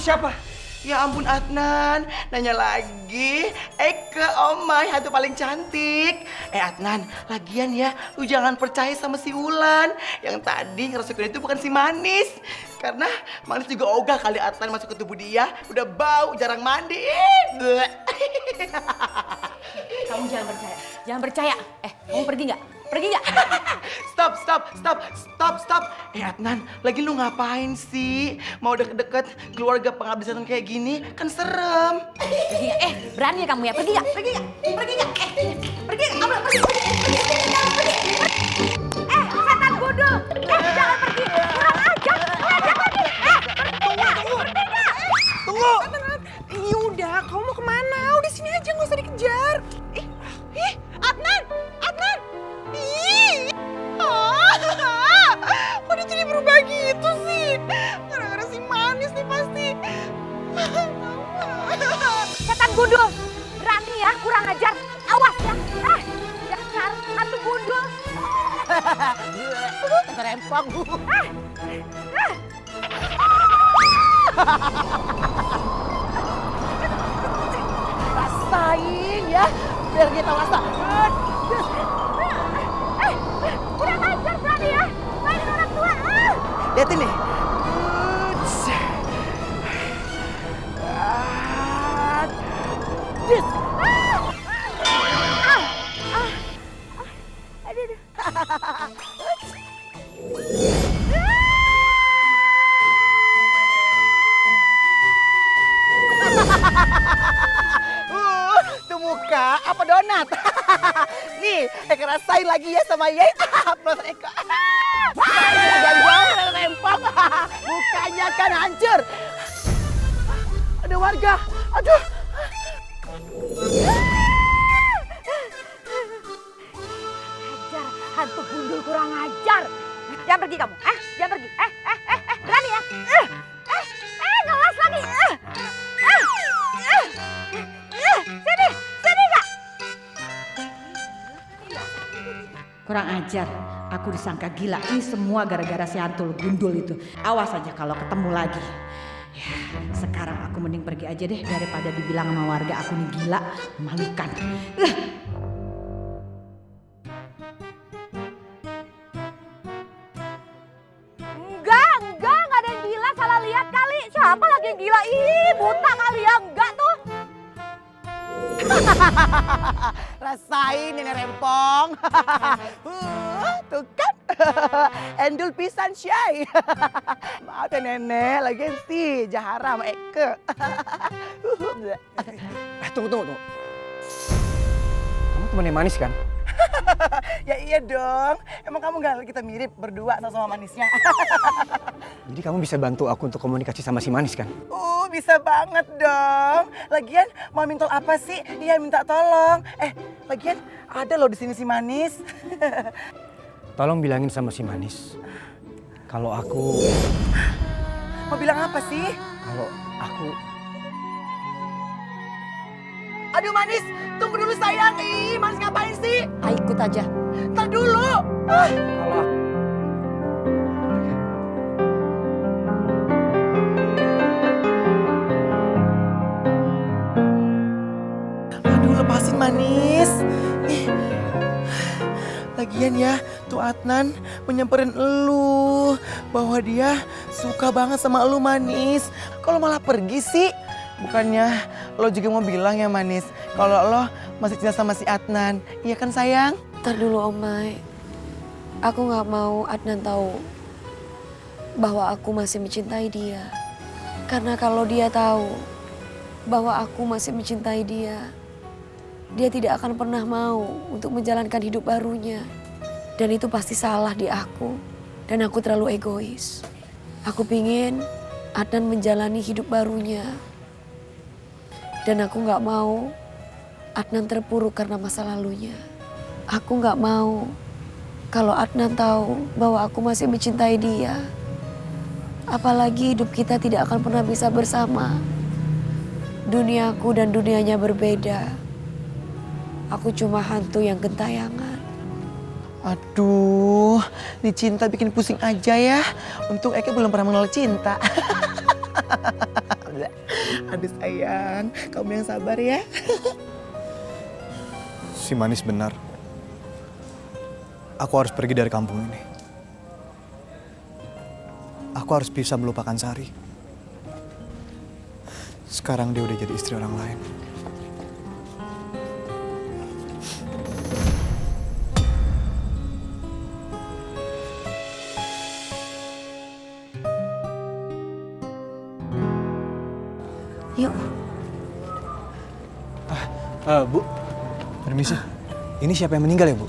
siapa? Ya ampun Adnan, nanya lagi. Eke, oh my, hantu paling cantik. Adnan, lagian ya, lu jangan percaya sama si Wulan. Yang tadi ngerasukin itu bukan si Manis. Karena Manis juga ogah kali Adnan masuk ke tubuh dia. Udah bau, jarang mandi. Bleh. Kamu jangan percaya. Jangan percaya. Kamu pergi nggak? Pergi nggak? Stop. Adnan, lagi lu ngapain sih? Mau deket-deket keluarga pengabdi setan kayak gini? Kan serem. Pergi nggak? Berani ya kamu ya? Pergi nggak? Pergi nggak? Pergi nggak? Pergi nggak? Kamu pergi. Setan gundul. Jangan pergi. Kurang ajar. Ngajak lagi. Berhenti nggak? Berhenti nggak? Tunggu. Ya udah, kamu mau kemana? Udah sini aja, nggak usah dikejar. Adnan! Ih! Kok dia jadi berubah gitu sih? Gara-gara si Manis nih pasti. Setan gundul. Berani ya? Kurang ajar. Awas ya. Dasar hantu gundul. Terempang. Rasain ya, biar dia tahu rasa. Kurang ajar berani ya. Mainin orang tua. Liatin nih. Tuh muka apa donat? Nih, Eka rasain lagi ya sama Yey. Plus Eka. Jangan rempong. Mukanya kan hancur. Ada warga. Aduh. Ajar, hantu gundul kurang ajar. Jangan pergi kamu, jangan pergi. Berani ya? Ngelas lagi. Sini nggak? Kurang ajar, aku disangka gila. Ini semua gara-gara si hantu gundul itu. Awas aja kalau ketemu lagi. Ya, sekarang aku mending pergi aja deh daripada dibilang sama warga aku nih gila, memalukan. Enggak ada yang gila, salah lihat kali. Siapa lagi yang gila? Ih, buta kali ya, enggak tuh. Rasain ini rempong. Tuh kan. Endul pisan syai. Maaf ya nenek, lagi sih Jahara sama Eke. Tunggu. Kamu temannya Manis kan? Ya iya dong. Emang kamu gak kita mirip berdua sama Manisnya? Jadi kamu bisa bantu aku untuk komunikasi sama si Manis kan? Bisa banget dong. Lagian mau minta apa sih? Iya minta tolong. Lagian ada loh di sini si Manis. Tolong bilangin sama si Manis. Kalau aku... Mau bilang apa sih? Kalau aku... Aduh Manis, tunggu dulu sayang. Ih, Manis ngapain sih? Ikut aja. Ntar dulu. Kalau aku... Aduh, lepasin Manis. Lagian ya, tuh Adnan menyamperin elu bahwa dia suka banget sama elu Manis. Kalau malah pergi sih? Bukannya lo juga mau bilang ya Manis, kalau lo masih cinta sama si Adnan, iya kan sayang? Ntar dulu Omai, aku gak mau Adnan tahu bahwa aku masih mencintai dia. Karena kalau dia tahu bahwa aku masih mencintai dia, dia tidak akan pernah mau untuk menjalankan hidup barunya. Dan itu pasti salah di aku. Dan aku terlalu egois. Aku pingin Adnan menjalani hidup barunya. Dan aku gak mau Adnan terpuruk karena masa lalunya. Aku gak mau kalau Adnan tahu bahwa aku masih mencintai dia. Apalagi hidup kita tidak akan pernah bisa bersama. Duniaku dan dunianya berbeda. Aku cuma hantu yang gentayangan. Aduh, ini cinta bikin pusing aja ya. Untung Eke belum pernah mengenal cinta. Aduh sayang, kamu yang sabar ya. Si Manis benar. Aku harus pergi dari kampung ini. Aku harus bisa melupakan Sari. Sekarang dia udah jadi istri orang lain. Yuk. Bu, permisi. Ini siapa yang meninggal ya, Bu?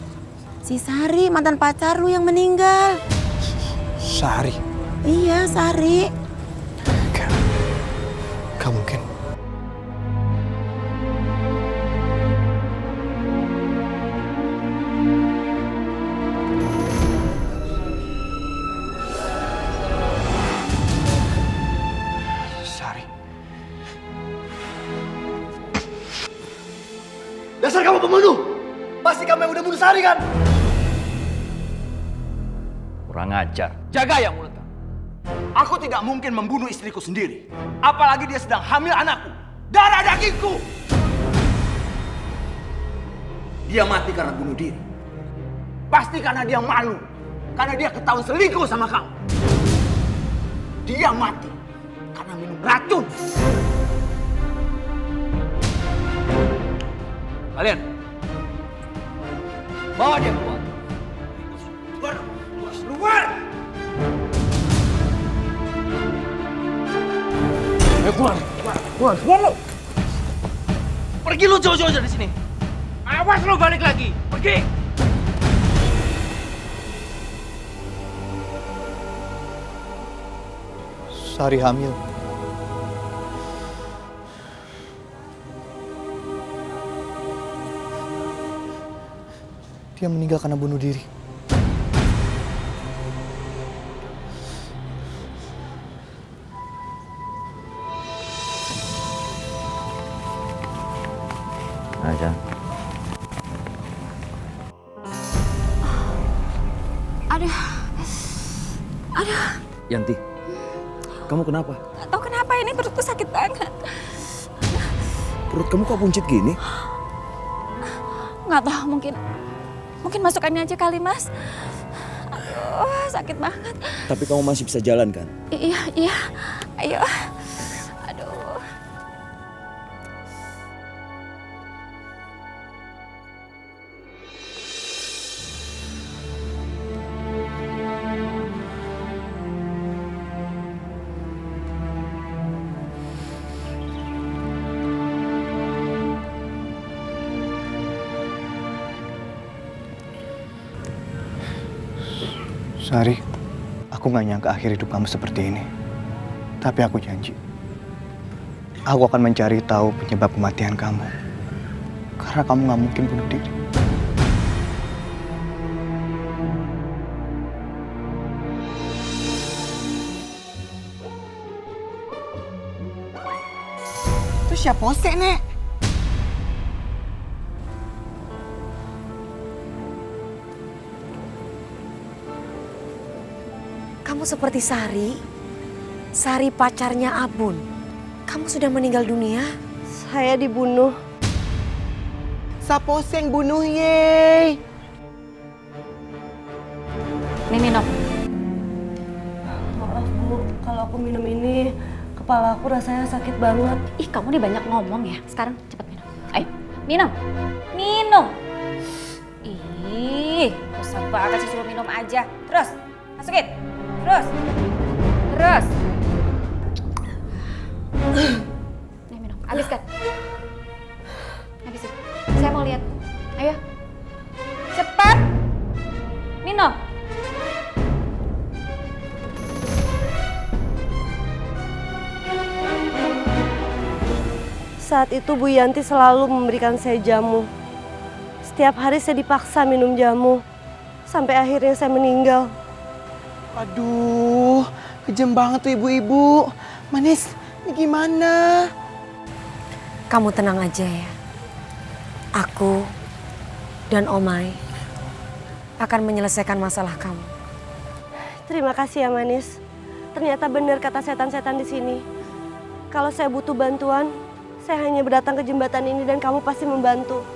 Si Sari, mantan pacar lu yang meninggal. Sari. Iya, Sari. Gak mungkin. Sari. Dasar kamu pembunuh! Pasti kamu yang udah bunuh Sari kan? Kurang ajar. Jaga ya mulutmu. Aku tidak mungkin membunuh istriku sendiri. Apalagi dia sedang hamil anakku. Darah dagingku. Dia mati karena bunuh diri. Pasti karena dia malu. Karena dia ketahuan selingkuh sama kamu. Dia mati karena minum racun. Kalian, bawa dia keluar. Keluar! Keluar! Ayo keluar! Keluar lo! Pergi lu jauh-jauh dari sini. Awas lu balik lagi. Pergi! Sari hamil. Dia meninggal karena bunuh diri. Aja. Aduh. Aduh. Yanti, kamu kenapa? Gak tau kenapa ini perutku sakit banget. Perut kamu kok buncit gini? Gak tau, mungkin masukannya aja kali, Mas. Aduh, sakit banget. Tapi kamu masih bisa jalan kan? Iya. Ayo. Aduh. Sari, aku gak nyangka akhir hidup kamu seperti ini. Tapi aku janji, aku akan mencari tahu penyebab kematian kamu. Karena kamu gak mungkin bunuh diri. Itu siapa sih, Nek? Kamu seperti Sari pacarnya Abun. Kamu sudah meninggal dunia? Saya dibunuh. Siapa sih yang bunuh, ye? Nih minum. Maaf Bu, kalau aku minum ini kepala aku rasanya sakit banget. Ih, kamu nih banyak ngomong ya. Sekarang cepet minum. Ayo, minum. Minum. Ih, susah banget sih suruh minum aja. Terus, masukin. Terus. Nih minum, habiskan. Habisin. Saya mau lihat. Ayo. Cepat. Minum. Saat itu Bu Yanti selalu memberikan saya jamu. Setiap hari saya dipaksa minum jamu. Sampai akhirnya saya meninggal. Aduh, kejam banget tuh ibu-ibu. Manis, ini gimana? Kamu tenang aja ya. Aku dan Omai akan menyelesaikan masalah kamu. Terima kasih ya Manis. Ternyata benar kata setan-setan di sini. Kalau saya butuh bantuan, saya hanya berdatang ke jembatan ini dan kamu pasti membantu.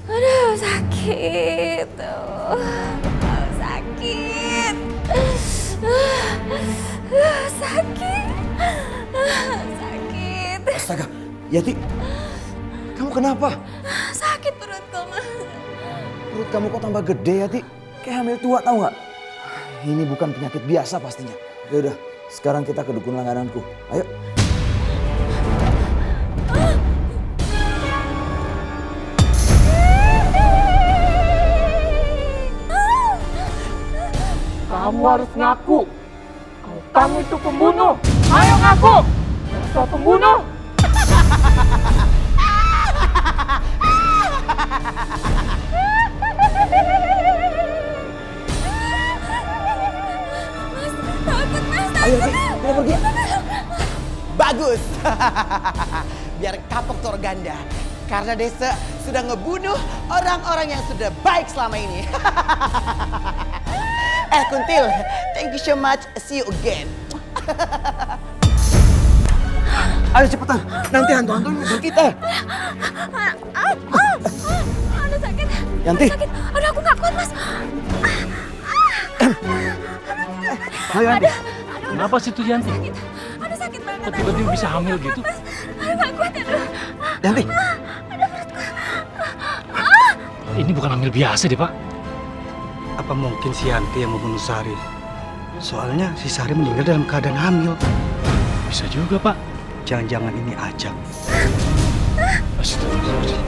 Aduh, sakit. Sakit. Sakit. Sakit. Astaga, Yati, kamu kenapa? Sakit perutku, Mas. Perut kamu kok tambah gede, Yati? Kayak hamil tua, tahu nggak? Ini bukan penyakit biasa pastinya. Ya udah, sekarang kita ke dukun langgananku. Ayo. Kamu harus ngaku kalau kamu itu pembunuh. Ayo ngaku. Dasar pembunuh. Ayo, Yati, kita pergi. Bagus. Biar kapok Torganda. Karena Desa sudah ngebunuh orang-orang yang sudah baik selama ini. Kuntil, thank you so much. See you again. Ayo cepetan, nanti hantu-hantu ngejar kita. Aduh, sakit. Yanti. Sakit. Aduh, aku nggak kuat, Mas. Ayo, Yanti. Kenapa sih tuh Yanti? Aduh, sakit banget. Kok tiba-tiba bisa hamil gitu? Aduh, nggak kuat, aduh. Yanti. Ini bukan hamil biasa deh, Pak. Apa mungkin si Yanti yang membunuh Sari? Soalnya si Sari meninggal dalam keadaan hamil. Bisa juga, Pak. Jangan-jangan ini ajak. Astagfirullahaladzim.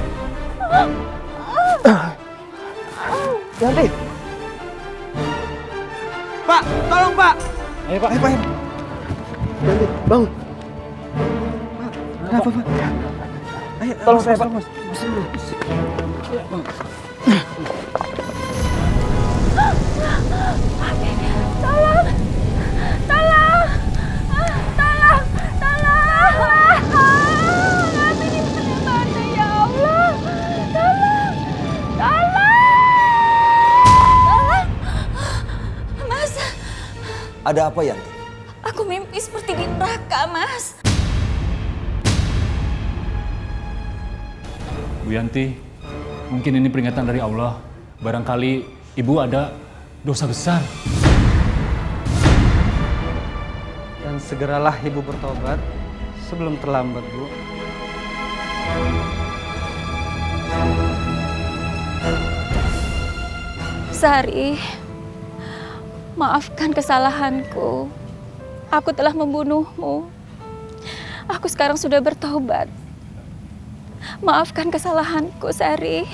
Yanti. Pak, tolong Pak. Ayo, Pak. Ayo, Pak. Yanti, bangun. Pak, kenapa Pak? Ayo, tolong saya Pak. Tolong. Tolong. Tolong. Tolong. Nanti di mana ya Allah. Tolong. Tolong. Mas, Ada apa Yanti? aku mimpi seperti di neraka, Mas. Bu Yanti, mungkin ini peringatan dari Allah. Barangkali Ibu ada dosa besar. Dan segeralah ibu bertobat sebelum terlambat, Bu. Sari, maafkan kesalahanku. Aku telah membunuhmu. Aku sekarang sudah bertobat. Maafkan kesalahanku, Sari.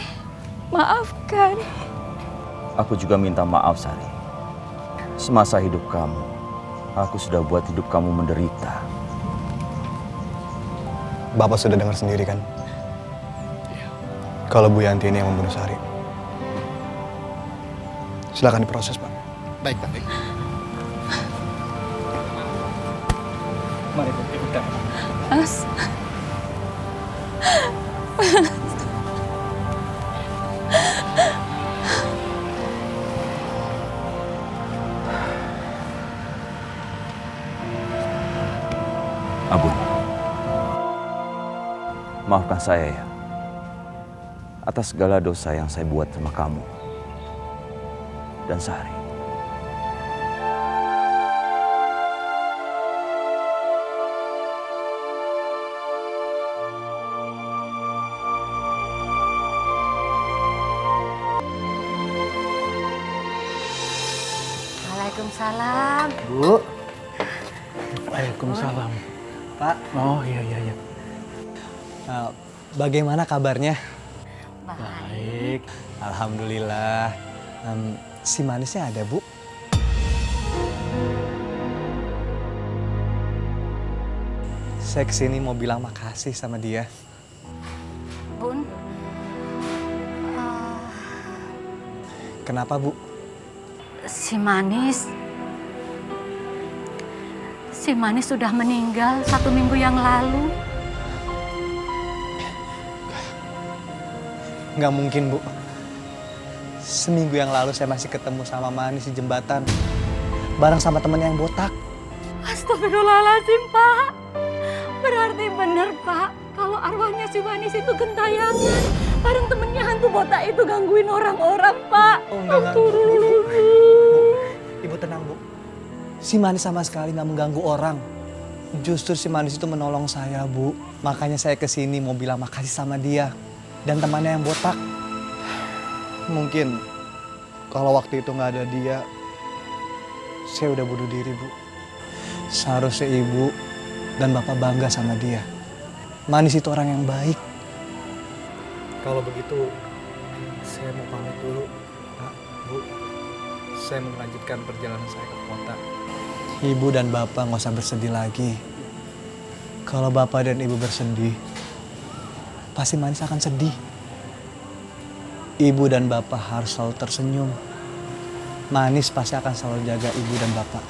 Maafkan. Aku juga minta maaf, Sari. Semasa hidup kamu, aku sudah buat hidup kamu menderita. Bapak sudah dengar sendiri kan? Kalau Bu Yanti ini yang membunuh Sari. Silakan diproses, Pak. Baik, Pak. Mari, Bu, ikutkan. Mas. Abun, maafkan saya ya, atas segala dosa yang saya buat sama kamu dan Sari. Waalaikumsalam. Bu. Waalaikumsalam. Pak. Oh, iya. Bagaimana kabarnya? Baik. Alhamdulillah. Si manisnya ada, Bu? Saya kesini mau bilang makasih sama dia. Bun, Kenapa, Bu? si Manis sudah meninggal 1 minggu yang lalu. Nggak mungkin, Bu. Seminggu yang lalu saya masih ketemu sama Manis di jembatan. Bareng sama temennya yang botak. Astagfirullahaladzim, Pak. Berarti benar, Pak, kalau arwahnya si Manis itu gentayangan. Bareng temennya hantu botak itu gangguin orang-orang, Pak. Oh, enggak. Ibu tenang, Bu. Si Manis sama sekali nggak mengganggu orang. Justru si Manis itu menolong saya, Bu. Makanya saya kesini mau bilang makasih sama dia dan temannya yang botak. Mungkin kalau waktu itu nggak ada dia, saya udah bunuh diri, Bu. Seharusnya Ibu dan Bapak bangga sama dia. Manis itu orang yang baik. Kalau begitu, saya mau pamit dulu, Pak, Bu. Saya mau melanjutkan perjalanan saya ke kota. Ibu dan Bapak nggak usah bersedih lagi. Kalau Bapak dan Ibu bersedih, pasti Manis akan sedih. Ibu dan Bapak harus selalu tersenyum. Manis pasti akan selalu jaga Ibu dan Bapak.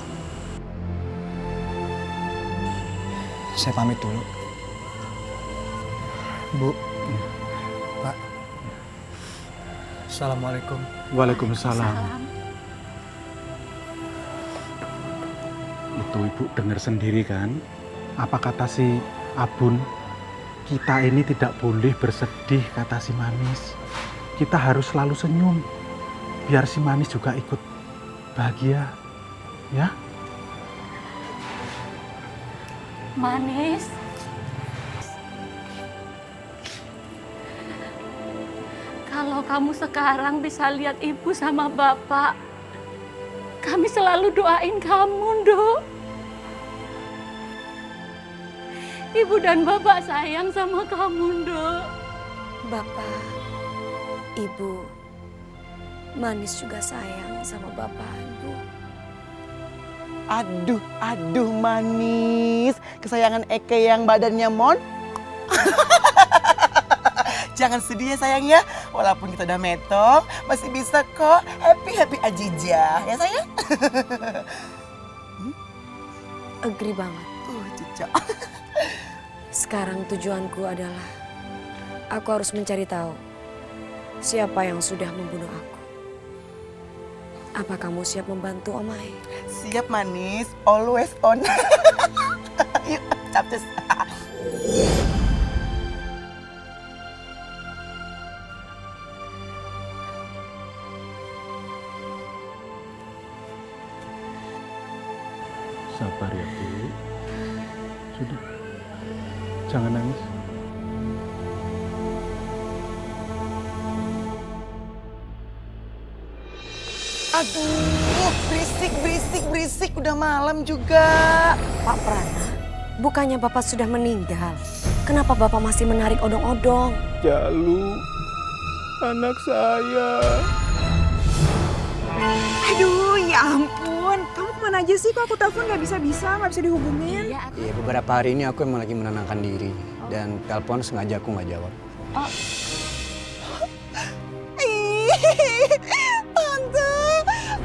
Saya pamit dulu. Bu, Pak. Assalamualaikum. Waalaikumsalam. Itu Ibu dengar sendiri kan? Apa kata si Abun? Kita ini tidak boleh bersedih, kata si Manis. Kita harus selalu senyum. Biar si Manis juga ikut bahagia. Ya? Manis. Kalau kamu sekarang bisa lihat ibu sama bapak, kami selalu doain kamu, Nduk. Ibu dan bapak sayang sama kamu, Nduk. Bapak, Ibu, Manis juga sayang sama Bapak, Ibu. Aduh Manis. Kesayangan Eke yang badannya mon. Jangan sedih ya sayang ya. Walaupun kita udah metong, masih bisa kok happy aja ya sayang. Agree banget. Cicak. Sekarang tujuanku adalah aku harus mencari tahu siapa yang sudah membunuh aku. Apa kamu siap membantu, Omai? Siap Manis, always on. Yuk, capcus. Sabar ya, Bu. Sudah. Jangan nangis. Aduh, berisik. Udah malam juga. Pak Prana, bukannya Bapak sudah meninggal. Kenapa Bapak masih menarik odong-odong? Jalu, anak saya. Aduh, ya ampun. Kamu kemana aja sih? Kok aku telepon nggak bisa dihubungin? Iya, beberapa hari ini aku emang lagi menenangkan diri. Dan telepon sengaja aku nggak jawab. Tante,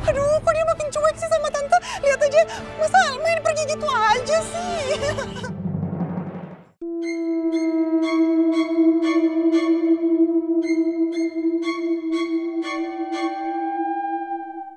aduh kok dia makin cuek sih sama Tante? Lihat aja, masa main pergi gitu aja sih?